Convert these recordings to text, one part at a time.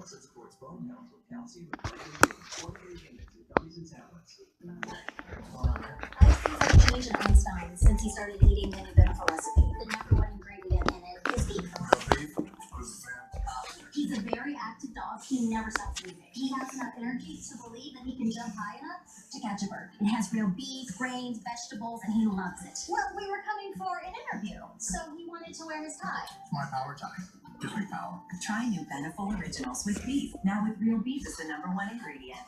Plus, it supports bone health with calcium and vitamin D, formulated units in gummies and tablets. I've seen a change in Einstein since he started eating the new benefit recipe. The number one ingredient in it is beef. He's a very active dog. He never stops moving. He has enough energy to believe that he can jump high enough to catch a bird. It has real beef, grains, vegetables, and he loves it. Well, we were coming for an interview, so he wanted to wear his tie. It's my power time. Gives me power. Try new Beneful Originals with beef. Now with real beef as the number one ingredient.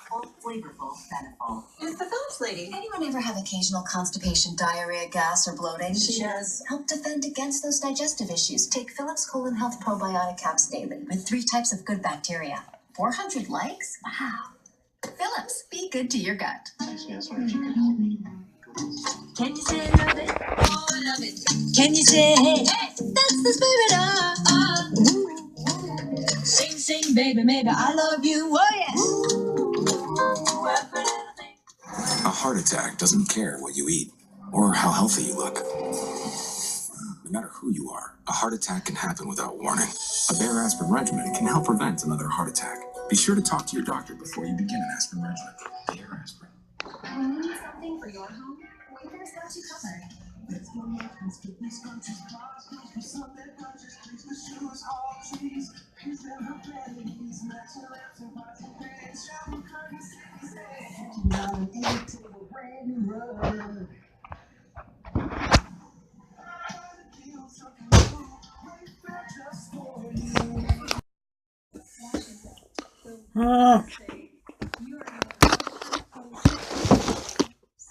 Healthful, flavorful, Beneful. It's the Phillips lady. Anyone ever have occasional constipation, diarrhea, gas, or bloating? She does. Help defend against those digestive issues. Take Phillips Colon Health Probiotic Caps daily with 3 types of good bacteria. 400 likes? Wow. Phillips, be good to your gut. Yes, what if you could help me? Can you say love it? Oh, love it. Can you say, hey, that's the spirit of, Sing, sing, baby, maybe I love you, oh yes. A heart attack doesn't care what you eat or how healthy you look. No matter who you are, a heart attack can happen without warning. A Bayer aspirin regimen can help prevent another heart attack. Be sure to talk to your doctor before you begin an aspirin regimen. Bayer aspirin. When you need something for your home, Wayfair's got you covered.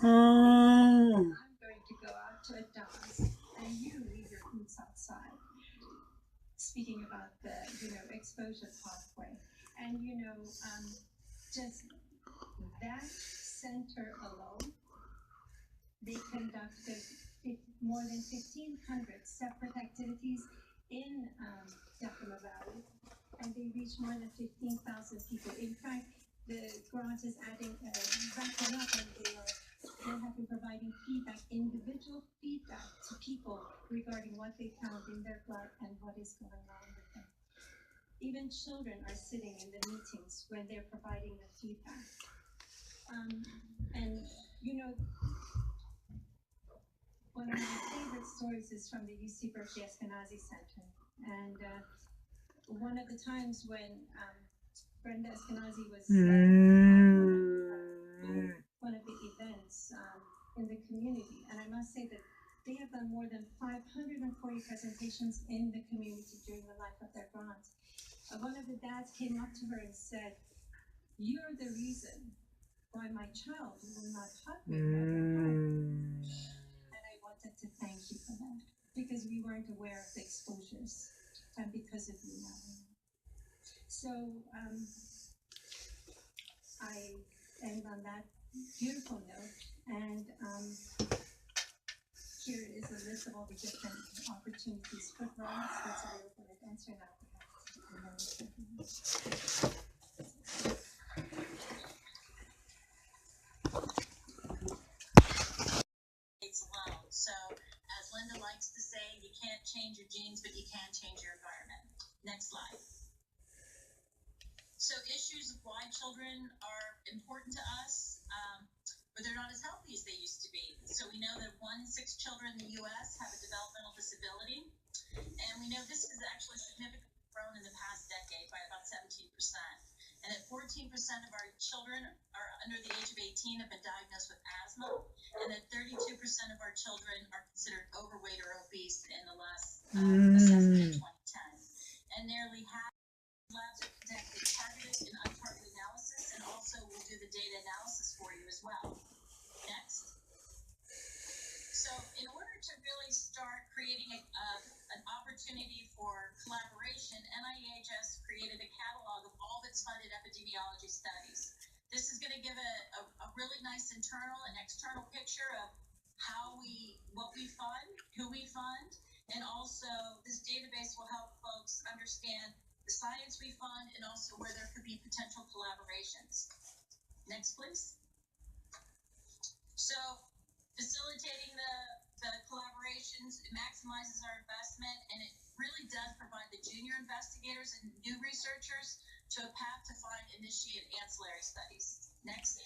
I'm going to go out to a dance, and you leave your boots outside. Speaking about the, exposure pathway, and just that center alone, they conducted more than 1,500 separate activities in Yakima Valley, and they reached more than 15,000 people. In fact, the grant is adding backing up, and they have been providing feedback, individual feedback to people regarding what they found in their blood and what is going on with them. Even children are sitting in the meetings when they're providing the feedback. One of my favorite stories is from the UC Berkeley Eskenazi Center. And one of the times when Brenda Eskenazi was one of the events in the community, and I must say that they have done more than 540 presentations in the community during the life of their grant. One of the dads came up to her and said, "You're the reason why my child will not hug me." And I wanted to thank you for that, because we weren't aware of the exposures, and because of you now. So I end on that beautiful note, and here is a list of all the different opportunities for grants that's available at Answer Now. Alone. So, as Linda likes to say, you can't change your genes, but you can change your environment. Next slide. So, issues of why children are important to us, but they're not as healthy as they used to be. So, we know that 1 in 6 children in the U.S. have a developmental disability, and we know this has actually significantly grown in the past decade by about 17%. And that 14% of our children are under the age of 18 have been diagnosed with asthma, and that 32% of our children are considered overweight or obese in the last assessment in 2010. And nearly half of labs are conducted targeted and untargeted analysis, and also will do the data analysis for you as well. Next. So in order to really start creating an opportunity for collaboration, NIEHS created a catalog of all of its funded epidemiology studies. This is going to give a really nice internal and external picture of what we fund, who we fund, and also this database will help folks understand the science we fund and also where there could be potential collaborations. Next, please. So facilitating the collaborations, it maximizes our investment, and it really does provide the junior investigators and new researchers to a path to find initiate ancillary studies. Next.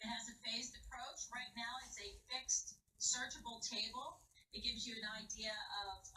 It has a phased approach. Right now, it's a fixed searchable table. It gives you an idea of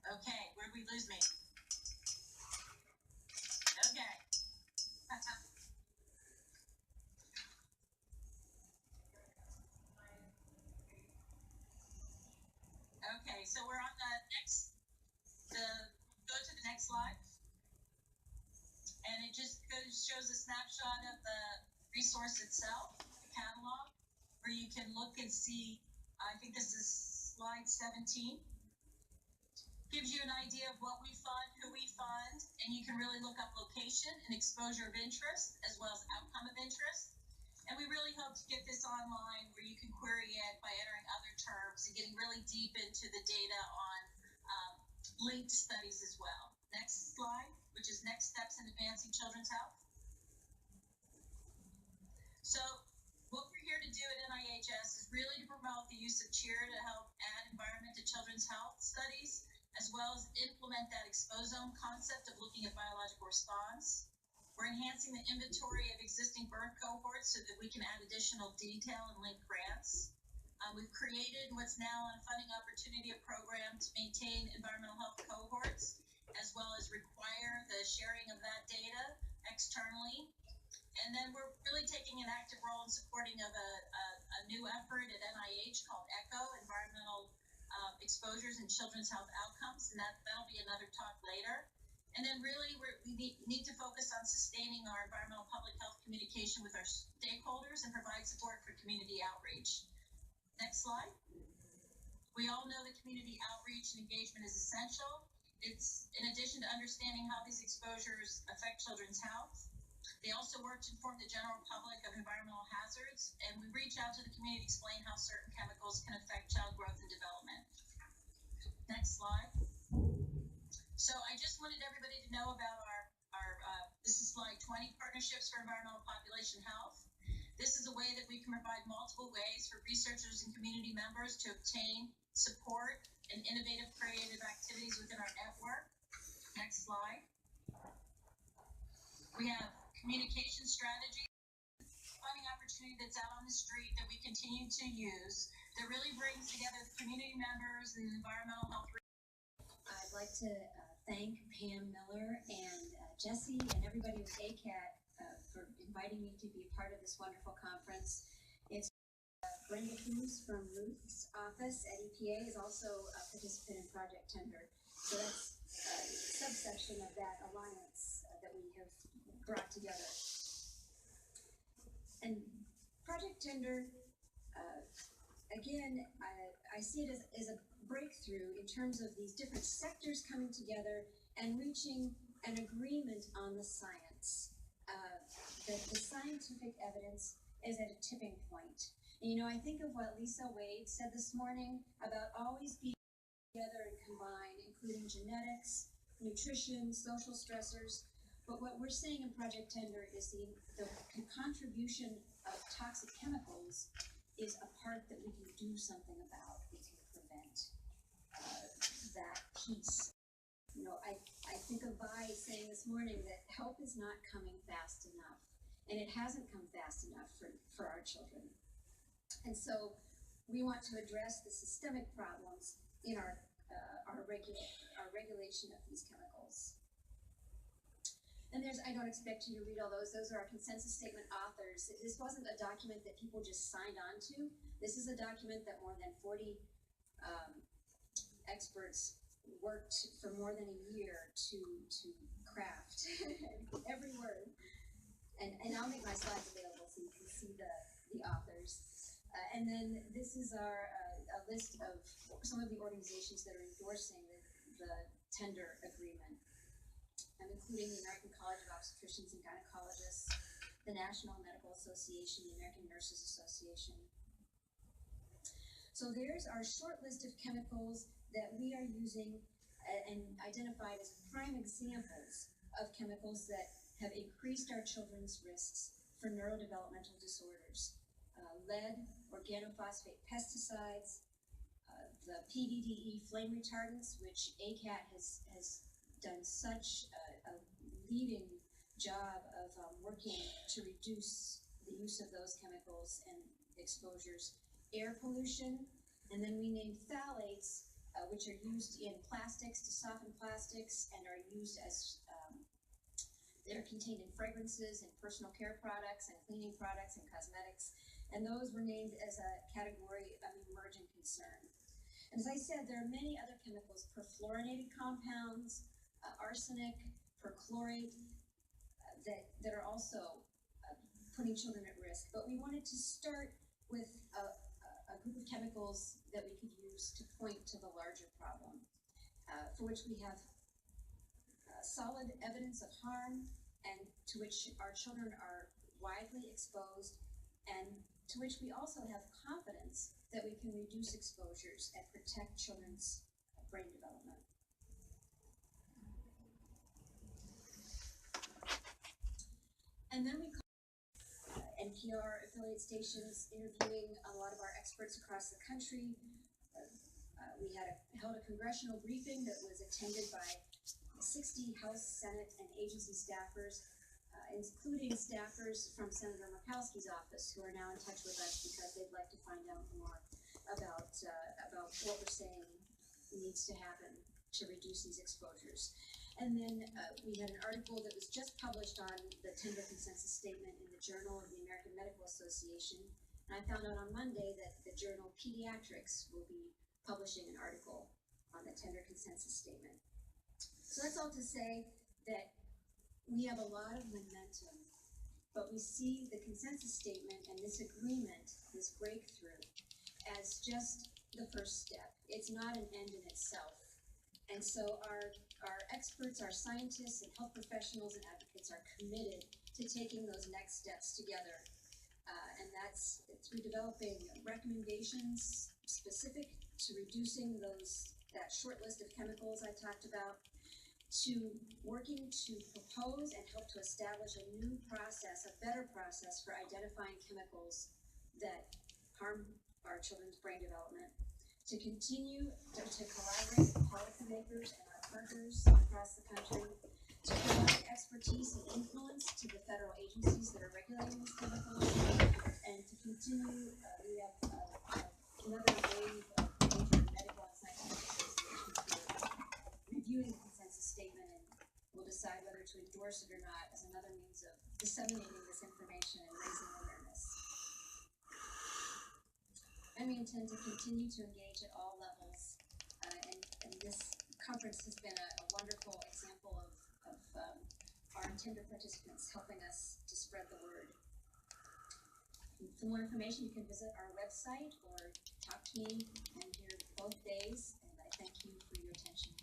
okay, where'd we lose me? Okay. Okay, so we're on go to the next slide. And it just shows a snapshot of the resource itself, the catalog, where you can look and see, I think this is slide 17. Gives you an idea of what we fund, who we fund, and you can really look up location and exposure of interest, as well as outcome of interest. And we really hope to get this online where you can query it by entering other terms and getting really deep into the data on linked studies as well. Next slide, which is next steps in advancing children's health. So what we're here to do at NIHS is really to promote the use of cheer to help add environment to children's health studies, as well as implement that exposome concept of looking at biological response. We're enhancing the inventory of existing birth cohorts so that we can add additional detail and link grants. We've created what's now a funding opportunity program to maintain environmental health cohorts, as well as require the sharing of that data externally. And then we're really taking an active role in supporting of a new effort at NIH called ECHO, Environmental Exposures and Children's Health Outcomes, and that'll be another talk later. And then really we need to focus on sustaining our environmental public health communication with our stakeholders and provide support for community outreach. Next slide. We all know that community outreach and engagement is essential. It's in addition to understanding how these exposures affect children's health. They also work to inform the general public of environmental hazards, and we reach out to the community to explain how certain chemicals can affect child growth and development. Next slide. So I just wanted everybody to know about our this is slide 20, Partnerships for Environmental Population Health. This is a way that we can provide multiple ways for researchers and community members to obtain support and innovative creative activities within our network. Next slide. We have communication strategy, funding opportunity that's out on the street that we continue to use that really brings together the community members and environmental health. I'd like to thank Pam Miller and Jesse and everybody with ACAT for inviting me to be a part of this wonderful conference. It's Brenda Hughes from Ruth's office at EPA is also a participant in Project Tender. So that's a subsection of that alliance that we have brought together. And Project Tender, again, I see it as a breakthrough in terms of these different sectors coming together and reaching an agreement on the science. The scientific evidence is at a tipping point. And, you know, I think of what Lisa Wade said this morning about always being together and combined, including genetics, nutrition, social stressors. But what we're saying in Project Tender is the contribution of toxic chemicals is a part that we can do something about. We can prevent that piece. You know, I think of Vi saying this morning that help is not coming fast enough. And it hasn't come fast enough for our children. And so we want to address the systemic problems in our regulation of these chemicals. And I don't expect you to read all those. Those are our consensus statement authors. This wasn't a document that people just signed on to. This is a document that more than 40 experts worked for more than a year to craft every word. And I'll make my slides available see the authors. And then this is our a list of some of the organizations that are endorsing the tender agreement, including the American College of Obstetricians and Gynecologists, the National Medical Association, the American Nurses Association. So there's our short list of chemicals that we are using and identified as prime examples of chemicals that have increased our children's risks for neurodevelopmental disorders. Lead, organophosphate pesticides, the PVDE flame retardants, which ACAT has done such a leading job of working to reduce the use of those chemicals and exposures. Air pollution, and then we named phthalates, which are used in plastics to soften plastics and are used as they're contained in fragrances and personal care products and cleaning products and cosmetics, and those were named as a category of emerging concern. And as I said, there are many other chemicals, perfluorinated compounds, arsenic, perchlorate, that are also putting children at risk. But we wanted to start with a group of chemicals that we could use to point to the larger problem, for which we have solid evidence of harm, and to which our children are widely exposed, and to which we also have confidence that we can reduce exposures and protect children's brain development. And then we NPR affiliate stations interviewing a lot of our experts across the country. We held a congressional briefing that was attended by 60 House, Senate, and agency staffers, including staffers from Senator Murkowski's office, who are now in touch with us because they'd like to find out more about what we're saying needs to happen to reduce these exposures. And then we had an article that was just published on the tender consensus statement in the Journal of the American Medical Association. And I found out on Monday that the journal Pediatrics will be publishing an article on the tender consensus statement. So that's all to say that we have a lot of momentum, but we see the consensus statement and this agreement, this breakthrough, as just the first step. It's not an end in itself. And so our experts, our scientists, and health professionals and advocates are committed to taking those next steps together. And that's through developing recommendations specific to reducing that short list of chemicals I talked about, to working to propose and help to establish a new process, a better process for identifying chemicals that harm our children's brain development, to continue to collaborate with policymakers and our partners across the country, to provide expertise and influence to the federal agencies that are regulating these chemicals, and to continue, we have another wave of major medical and scientific associations reviewing the consensus statement, and we'll decide whether to endorse it or not as another means of disseminating this information and raising awareness. And we intend to continue to engage at all levels, and this conference has been a wonderful example of our tender participants helping us to spread the word. For more information, you can visit our website or talk to me. I'm here both days, and I thank you for your attention.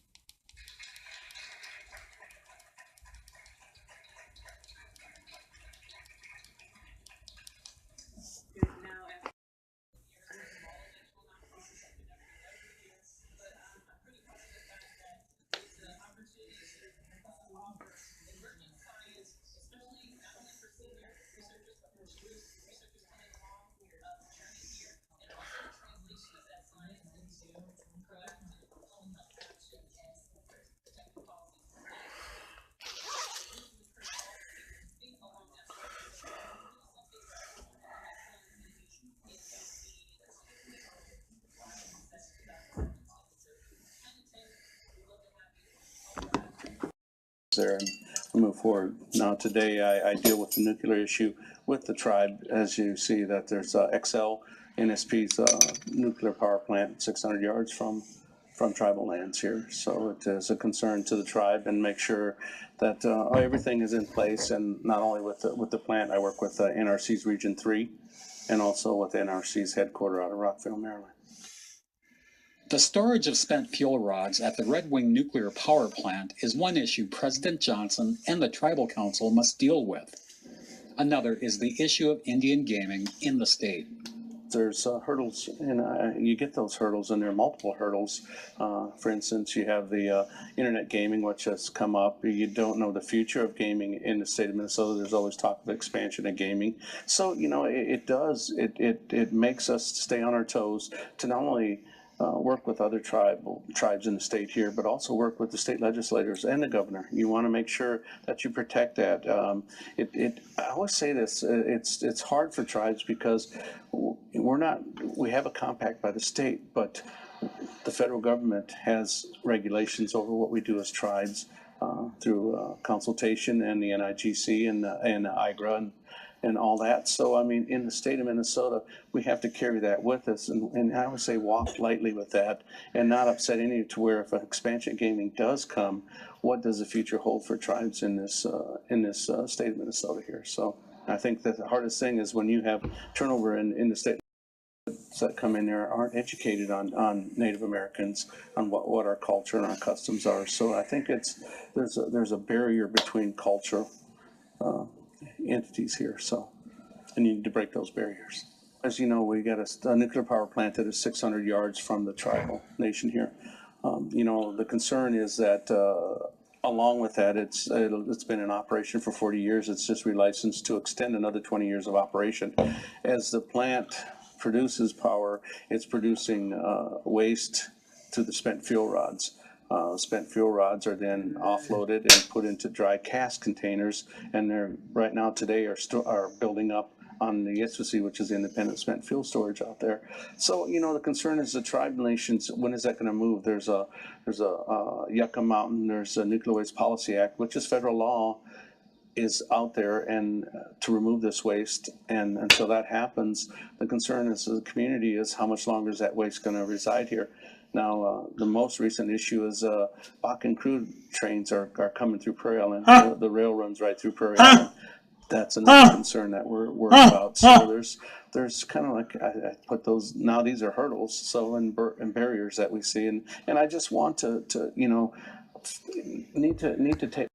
There and we move forward. Now today I deal with the nuclear issue with the tribe. As you see that there's XL NSP's nuclear power plant 600 yards from from tribal lands here. So it is a concern to the tribe, and make sure that everything is in place. And not only with the plant, I work with NRC's Region 3 and also with NRC's headquarters out of Rockville, Maryland. The storage of spent fuel rods at the Red Wing nuclear power plant is one issue President Johnson and the Tribal Council must deal with. Another is the issue of Indian gaming in the state. There's hurdles, and you get those hurdles, and there are multiple hurdles. For instance, you have the internet gaming, which has come up. You don't know the future of gaming in the state of Minnesota. There's always talk of expansion of gaming. So, you know, it makes us stay on our toes to not only work with other tribes in the state here, but also work with the state legislators and the governor. You want to make sure that you protect that. I always say this, it's hard for tribes because we have a compact by the state, but the federal government has regulations over what we do as tribes through consultation and the NIGC and IGRA and all that. So, I mean, in the state of Minnesota, we have to carry that with us. And I would say walk lightly with that and not upset any to where if an expansion gaming does come, what does the future hold for tribes in this state of Minnesota here? So I think that the hardest thing is when you have turnover in the state that come in there aren't educated on Native Americans, on what our culture and our customs are. So I think there's a barrier between cultural entities here, so I need to break those barriers. As you know, we got a nuclear power plant that is 600 yards from the tribal nation here. You know, the concern is that along with that, it's been in operation for 40 years. It's just relicensed to extend another 20 years of operation. As the plant produces power, it's producing waste to the spent fuel rods. Spent fuel rods are then offloaded and put into dry cask containers, and they're right now today are building up on the Yetsusi, which is independent spent fuel storage out there. So, you know, the concern is the tribal nations, when is that going to move? There's a Yucca Mountain, there's a Nuclear Waste Policy Act, which is federal law, is out there and to remove this waste, and until that happens, the concern is the community is how much longer is that waste going to reside here. Now, the most recent issue is Bakken crude trains are coming through Prairie Island. The rail runs right through Prairie Island. That's another concern that we're about. So there's kind of like I put those, now these are hurdles, so and barriers that we see, and I just want to you know need to take